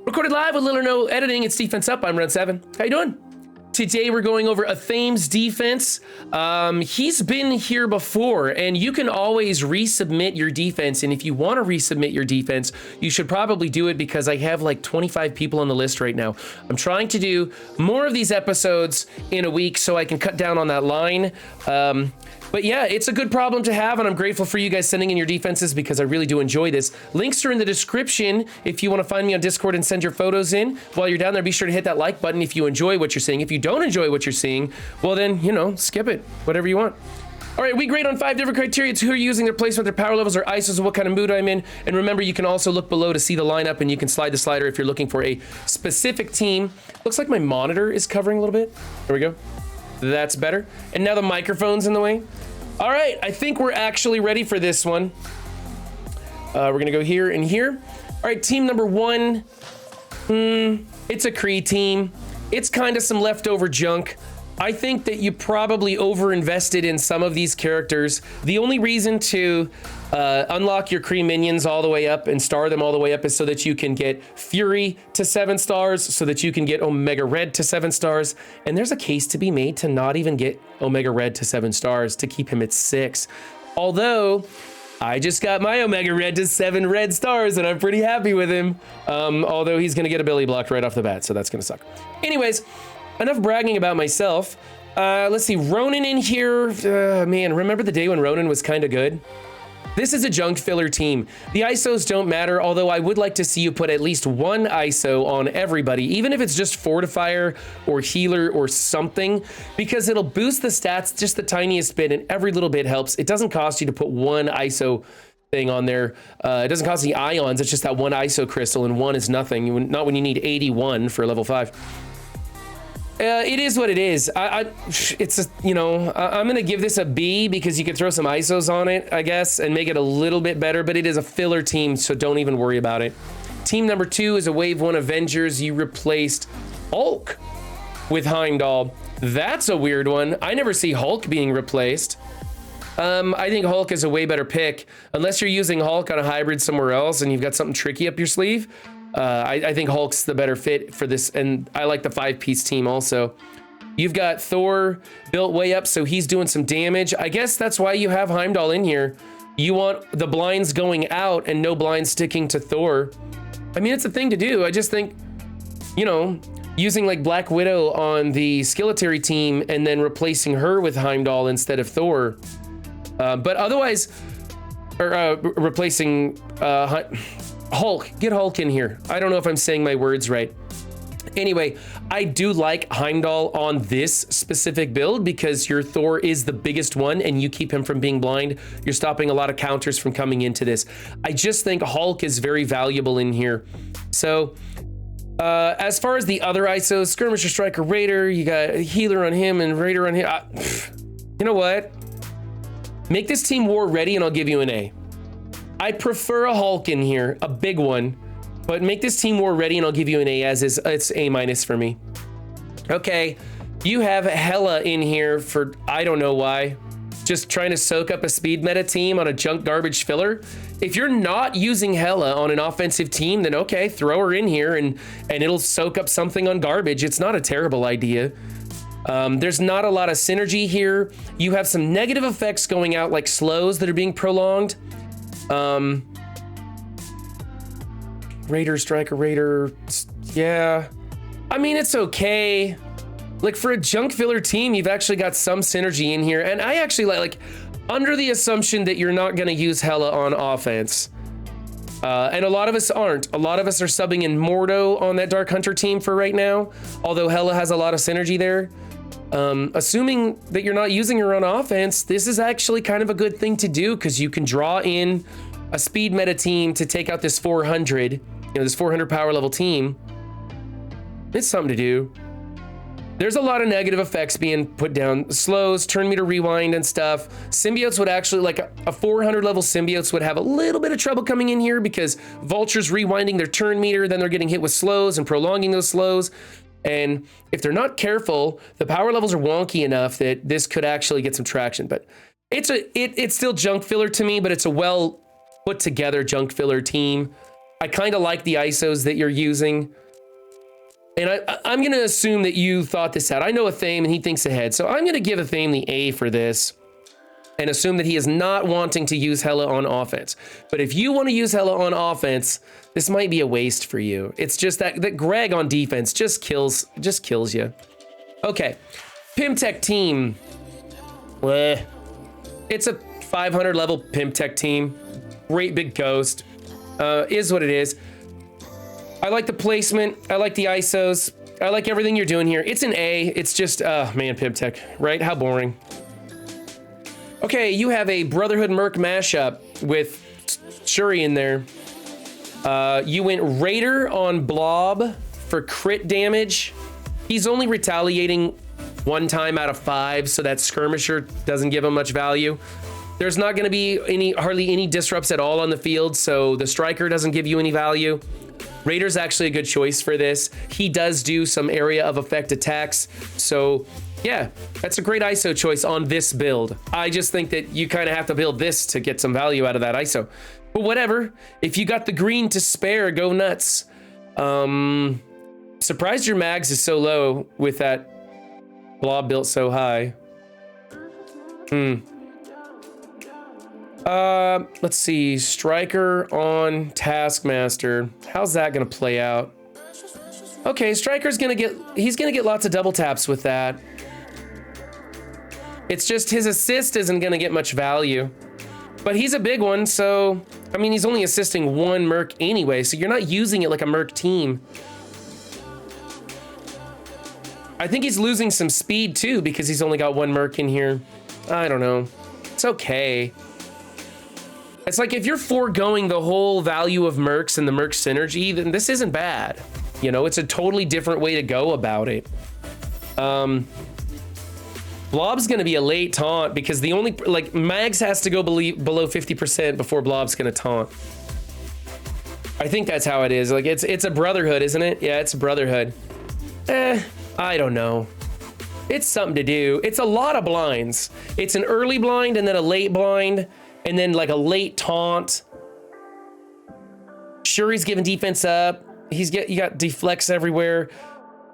Recorded live with little or no editing. It's Defense Up. I'm Red7. How you doing? Today we're going over Athame's defense. He's been here before, and you can always resubmit your defense. And if you want to resubmit your defense, you should probably do it because I have like 25 people on the list right now. I'm trying to do more of these episodes in a week so I can cut down on that line. But yeah, it's a good problem to have, and I'm grateful for you guys sending in your defenses because I really do enjoy this. Links are in the description if you want to find me on Discord and send your photos in. While you're down there, be sure to hit that like button if you enjoy what you're seeing. If you don't enjoy what you're seeing, well then, you know, skip it, whatever you want. All right, we grade on 5 different criteria. It's who are using, their placement, their power levels, their ISOs, and what kind of mood I'm in. And remember, you can also look below to see the lineup, and you can slide the slider if you're looking for a specific team. Looks like my monitor is covering a little bit. There we go. That's better. And now the microphone's in the way. All right, I think we're actually ready for this one. We're gonna go here and here. All right, team number 1. It's a Kree team. It's kind of some leftover junk. I think that you probably over-invested in some of these characters. The only reason to unlock your Kree minions all the way up and star them all the way up is so that you can get Fury to 7 stars, so that you can get Omega Red to 7 stars. And there's a case to be made to not even get Omega Red to 7 stars, to keep him at 6. Although, I just got my Omega Red to 7 red stars, and I'm pretty happy with him. Although he's gonna get ability blocked right off the bat, so that's gonna suck. Anyways, enough bragging about myself. Let's see, Ronan in here. Man, remember the day when Ronan was kind of good? This is a junk filler team. The ISOs don't matter, although I would like to see you put at least 1 ISO on everybody, even if it's just Fortifier or Healer or something, because it'll boost the stats just the tiniest bit, and every little bit helps. It doesn't cost you to put 1 ISO thing on there. It doesn't cost any ions, it's just that 1 ISO crystal, and 1 is nothing, not when you need 81 for level 5. It is what it is. It's a, you know, I'm gonna give this a B because you could throw some ISOs on it, I guess, and make it a little bit better, but it is a filler team, so don't even worry about it. Team number 2 is a Wave 1 Avengers. You replaced Hulk with Heimdall. That's a weird one. I never see Hulk being replaced. I think Hulk is a way better pick, unless you're using Hulk on a hybrid somewhere else and you've got something tricky up your sleeve. I think Hulk's the better fit for this, and I like the 5-piece team also. You've got Thor built way up, so he's doing some damage. I guess that's why you have Heimdall in here. You want the blinds going out and no blinds sticking to Thor. I mean, it's a thing to do. I just think, you know, using like Black Widow on the Skilletary team and then replacing her with Heimdall instead of Thor. But otherwise, replacing Hulk, get Hulk in here. I don't know if I'm saying my words right. Anyway, I do like Heimdall on this specific build because your Thor is the biggest one and you keep him from being blind. You're stopping a lot of counters from coming into this. I just think Hulk is very valuable in here. So, as far as the other ISOs, Skirmisher, Striker, Raider, you got a Healer on him and Raider on him. You know what? Make this team war ready and I'll give you an A. I prefer a Hulk in here, a big one, but make this team war ready and I'll give you an A, as is. It's A- for me. Okay, you have Hela in here for, I don't know why, just trying to soak up a speed meta team on a junk garbage filler. If you're not using Hela on an offensive team, then okay, throw her in here and it'll soak up something on garbage. It's not a terrible idea. There's not a lot of synergy here. You have some negative effects going out, like slows that are being prolonged. Raider, Striker, Raider, yeah. I mean, it's okay. Like, for a junk filler team, you've actually got some synergy in here. And I actually like under the assumption that you're not going to use Hela on offense. And a lot of us aren't. A lot of us are subbing in Mordo on that Dark Hunter team for right now. Although Hela has a lot of synergy there. Assuming that you're not using her on offense, this is actually kind of a good thing to do because you can draw in a speed meta team to take out this 400, you know, this 400 power level team. It's something to do. There's a lot of negative effects being put down. Slows, turn meter rewind and stuff. Symbiotes would actually, like a 400 level symbiotes would have a little bit of trouble coming in here because Vulture's rewinding their turn meter, then they're getting hit with slows and prolonging those slows. And if they're not careful, the power levels are wonky enough that this could actually get some traction. But it's still junk filler to me, but it's a well put together junk filler team. I kind of like the ISOs that you're using. And I'm going to assume that you thought this out. I know Athame and he thinks ahead. So I'm going to give Athame the A for this and assume that he is not wanting to use Hela on offense. But if you want to use Hela on offense, this might be a waste for you. It's just that Greg on defense just kills you. Okay. PymTech team. Bleh. It's a 500 level PymTech team. Great big ghost. Is what it is. I like the placement. I like the ISOs. I like everything you're doing here. It's an A. It's just, man, PymTech, right? How boring. Okay, you have a Brotherhood-Merc mashup with Shuri in there. You went Raider on Blob for crit damage. He's only retaliating 1 time out of 5, so that skirmisher doesn't give him much value. There's not going to be hardly any disrupts at all on the field, so the striker doesn't give you any value. Raider's actually a good choice for this. He does do some area of effect attacks. So yeah, that's a great ISO choice on this build. I just think that you kind of have to build this to get some value out of that ISO. But whatever, if you got the green to spare, go nuts. Surprised your mags is so low with that blob built so high. Let's see, Striker on Taskmaster. How's that gonna play out? Okay, Striker's gonna get lots of double taps with that. It's just his assist isn't gonna get much value. But he's a big one, so, I mean, he's only assisting 1 Merc anyway, so you're not using it like a Merc team. I think he's losing some speed too, because he's only got 1 Merc in here. I don't know. It's okay. It's like if you're foregoing the whole value of Mercs and the Merc synergy, then this isn't bad. You know, it's a totally different way to go about it. Blob's gonna be a late taunt because the only, like, Mags has to go below 50% before Blob's gonna taunt. I think that's how it is. Like, it's a Brotherhood, isn't it? Yeah, it's a Brotherhood. I don't know. It's something to do. It's a lot of blinds. It's an early blind and then a late blind. And then like a late taunt. Shuri's giving defense up. You got deflects everywhere.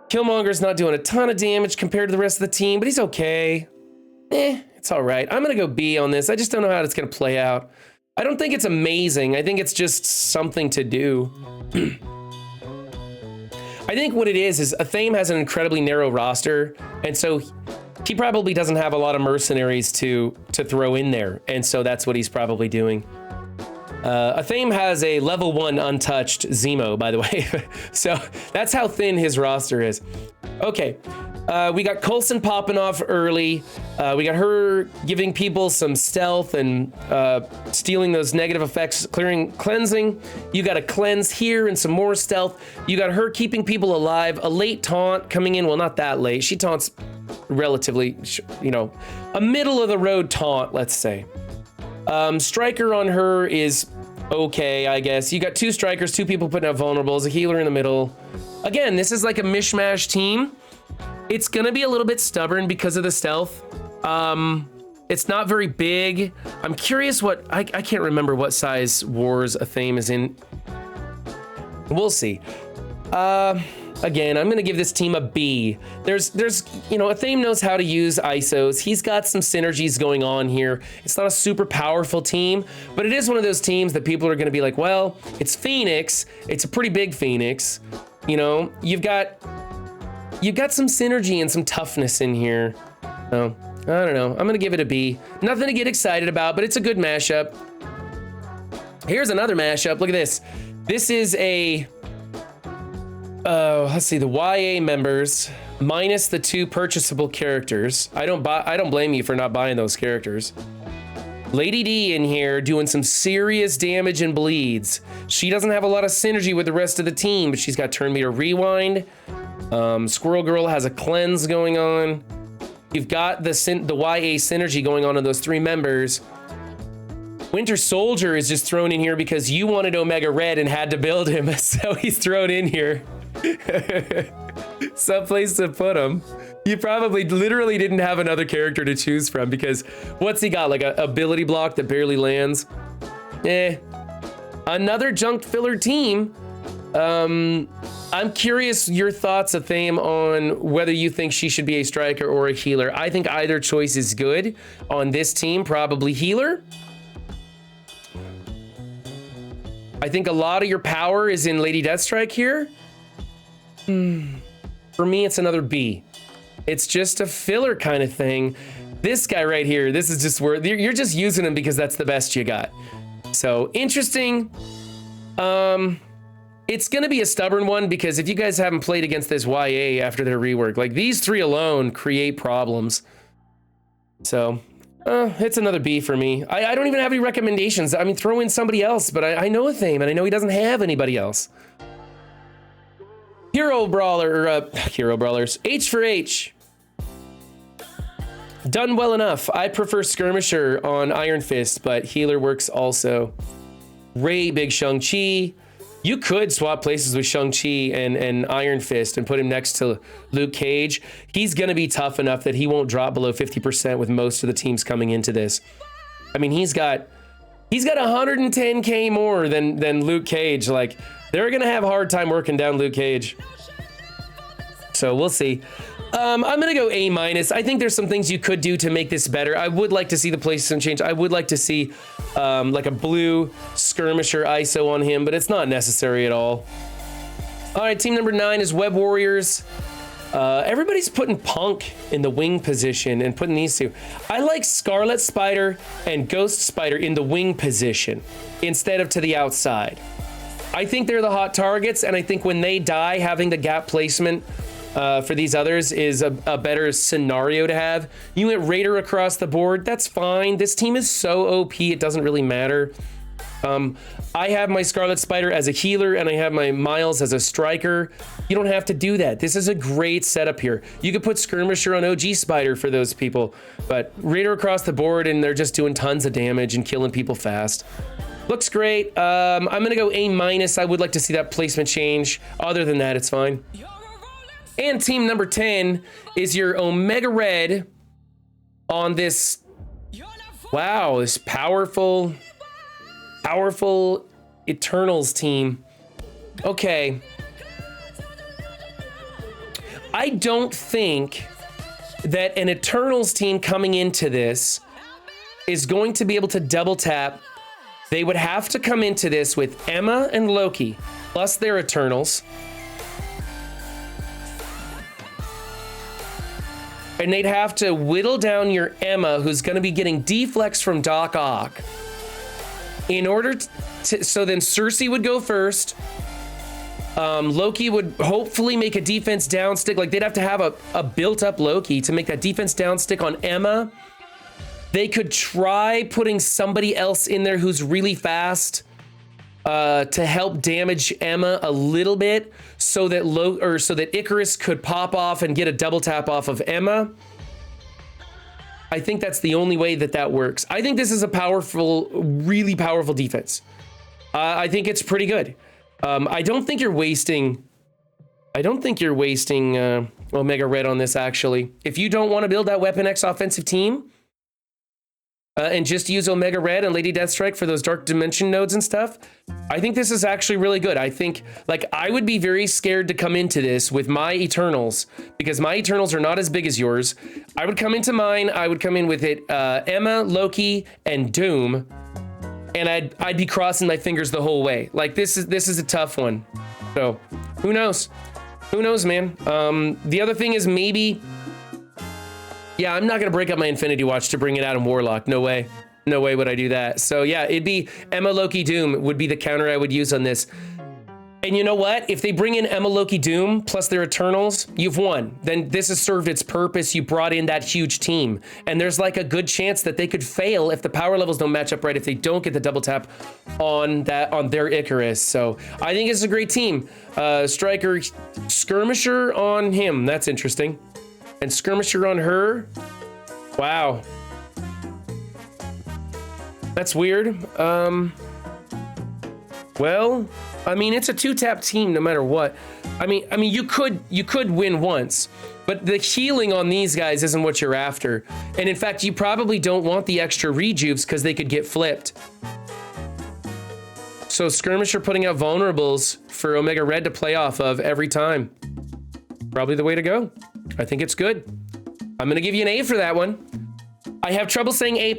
Killmonger's not doing a ton of damage compared to the rest of the team, but he's okay. It's all right. I'm gonna go B on this. I just don't know how it's gonna play out. I don't think it's amazing. I think it's just something to do. I think what it is Athame has an incredibly narrow roster, and so he probably doesn't have a lot of mercenaries to throw in there, and so that's what he's probably doing. Athame has a level 1 untouched Zemo, by the way. So that's how thin his roster is. Okay, we got Coulson popping off early. We got her giving people some stealth and stealing those negative effects, cleansing. You got a cleanse here and some more stealth. You got her keeping people alive. A late taunt coming in. Well, not that late. She taunts relatively, you know, a middle of the road taunt, let's say. Striker on her is okay, I guess. You got 2 strikers, 2 people putting out vulnerables, a healer in the middle. Again, this is like a mishmash team. It's gonna be a little bit stubborn because of the stealth. It's not very big. I'm curious what, I can't remember what size wars Athame is in. We'll see. Again, I'm gonna give this team a B. There's, you know, Athame knows how to use ISOs. He's got some synergies going on here. It's not a super powerful team, but it is one of those teams that people are gonna be like, well, it's Phoenix. It's a pretty big Phoenix. You know, you've got some synergy and some toughness in here. So, I don't know. I'm gonna give it a B. Nothing to get excited about, but it's a good mashup. Here's another mashup. Look at this. This is a, let's see, the YA members minus the 2 purchasable characters. I don't blame you for not buying those characters. Lady D in here doing some serious damage and bleeds. She doesn't have a lot of synergy with the rest of the team, but she's got turn meter rewind. Squirrel Girl has a cleanse going on. You've got the YA synergy going on in those 3 members. Winter Soldier is just thrown in here because you wanted Omega Red and had to build him, so he's thrown in here. Someplace to put him. You probably literally didn't have another character to choose from because what's he got? Like a ability block that barely lands? Another junk filler team. I'm curious your thoughts, Athame, on whether you think she should be a striker or a healer. I think either choice is good on this team, probably healer. I think a lot of your power is in Lady Deathstrike here. For me, it's another B. It's just a filler kind of thing. This guy right here, this is just where you're just using him because that's the best you got. So interesting. It's going to be a stubborn one because if you guys haven't played against this YA after their rework, like these three alone create problems. So it's another B for me. I don't even have any recommendations. I mean, throw in somebody else, but I know Athame and I know he doesn't have anybody else. Hero Brawlers. H for H. Done well enough. I prefer Skirmisher on Iron Fist, but healer works also. Ray, big Shang-Chi. You could swap places with Shang-Chi and Iron Fist and put him next to Luke Cage. He's going to be tough enough that he won't drop below 50% with most of the teams coming into this. I mean, he's got 110K more than Luke Cage. Like, they're going to have a hard time working down Luke Cage. So we'll see. I'm going to go A-. I think there's some things you could do to make this better. I would like to see the placement change. I would like to see like a blue Skirmisher ISO on him, but it's not necessary at all. All right, team number 9 is Web Warriors. Everybody's putting Punk in the wing position and putting these two. I like Scarlet Spider and Ghost Spider in the wing position instead of to the outside. I think they're the hot targets, and I think when they die, having the gap placement for these others is a better scenario to have. You went Raider across the board, that's fine. This team is so OP, it doesn't really matter. I have my Scarlet Spider as a healer, and I have my Miles as a striker. You don't have to do that. This is a great setup here. You could put Skirmisher on OG Spider for those people, but Raider across the board, and they're just doing tons of damage and killing people fast. Looks great. I'm gonna go A-. I would like to see that placement change. Other than that, it's fine. And team number 10 is your Omega Red on this, wow, this powerful Eternals team. Okay. I don't think that an Eternals team coming into this is going to be able to double tap. They would have to come into this with Emma and Loki, plus their Eternals. And they'd have to whittle down your Emma, who's going to be getting deflex from Doc Ock. In order to, so then Cersei would go first. Loki would hopefully make a defense down stick. Like, they'd have to have a built-up Loki to make that defense down stick on Emma. They could try putting somebody else in there who's really fast to help damage Emma a little bit, so that Icarus could pop off and get a double tap off of Emma. I think that's the only way that works. I think this is a powerful, really powerful defense. I think it's pretty good. I don't think you're wasting Omega Red on this, actually. If you don't want to build that Weapon X offensive team, and just use Omega Red and Lady Deathstrike for those Dark Dimension nodes and stuff, I think this is actually really good. I think, like, I would be very scared to come into this with my Eternals, because my Eternals are not as big as yours. I would come into mine, I would come in with it, Emma, Loki, and Doom, and I'd be crossing my fingers the whole way. Like, this is a tough one. So, who knows? Who knows, man? The other thing is maybe... Yeah, I'm not going to break up my Infinity Watch to bring it out in Warlock. No way. No way would I do that. So yeah, it'd be Emma, Loki, Doom would be the counter I would use on this. And you know what? If they bring in Emma, Loki, Doom, plus their Eternals, you've won. Then this has served its purpose. You brought in that huge team. And there's like a good chance that they could fail if the power levels don't match up right, if they don't get the double tap on their Icarus. So I think it's a great team. Striker, Skirmisher on him. That's interesting. And Skirmisher on her. Wow. That's weird. Well, I mean, it's a 2-tap team no matter what. I mean, you could win once, but the healing on these guys isn't what you're after. And in fact, you probably don't want the extra rejuves because they could get flipped. So Skirmisher putting out vulnerables for Omega Red to play off of every time. Probably the way to go. I think it's good. I'm gonna give you an A for that one. I have trouble saying A+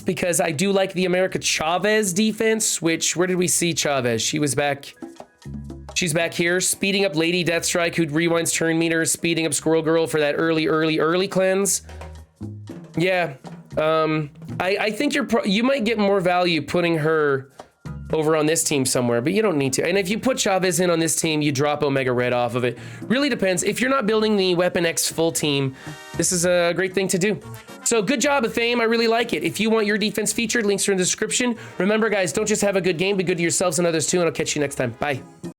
because I do like the America Chavez defense, which, where did we see Chavez? She was back. She's back here, speeding up Lady Deathstrike, who rewinds turn meter, speeding up Squirrel Girl for that early cleanse. Yeah, I think you might get more value putting her over on this team somewhere, but you don't need to. And if you put Chavez in on this team, you drop Omega Red off of it. Really depends. If you're not building the Weapon X full team, this is a great thing to do. So good job, Athame. I really like it. If you want your defense featured, links are in the description. Remember, guys, don't just have a good game, be good to yourselves and others too, and I'll catch you next time. Bye.